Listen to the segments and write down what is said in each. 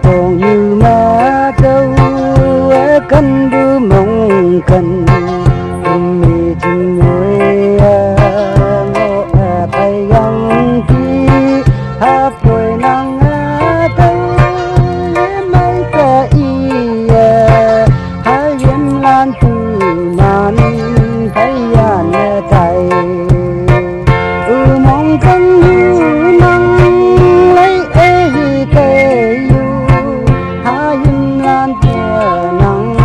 tông như mà đâu cần đưa mong cần mi chung ngồi ngộ bay yang đi hấp đôi nắng đâu mấy cái hai em lan từ nan thấy anh tay mong cần như nắng lấy cây hai em lan từ nắng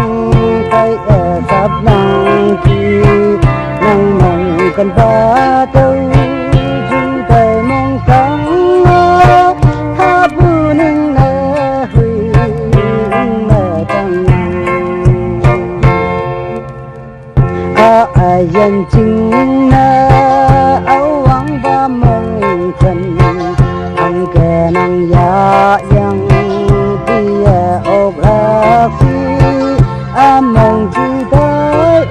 thấy sắp nắng chi nắng mong cần ba đâu chung tay mong trắng ha bu ninh huy mẹ trăng ai dân chính áo vắng và mong cần anh kẻ năng giá yang đi ốc lạc phi mong chỉ tới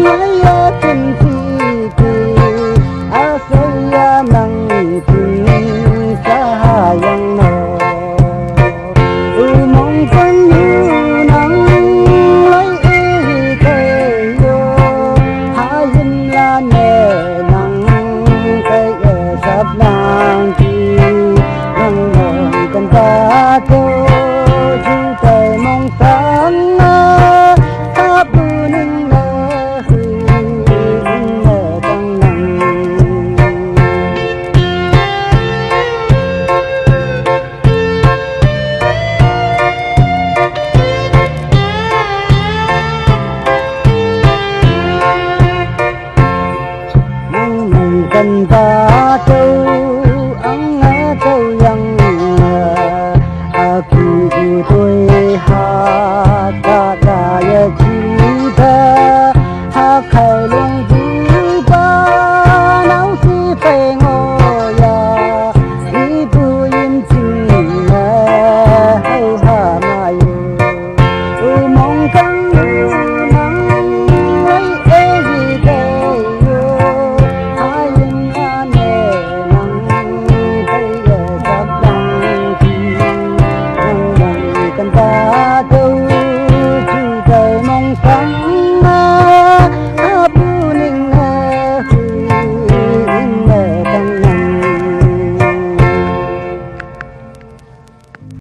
mấy chân phi kỳ say năng tình xa yang nọ mong quanh như nắng lấy cây hai hình là nề nắng cây sắp nàng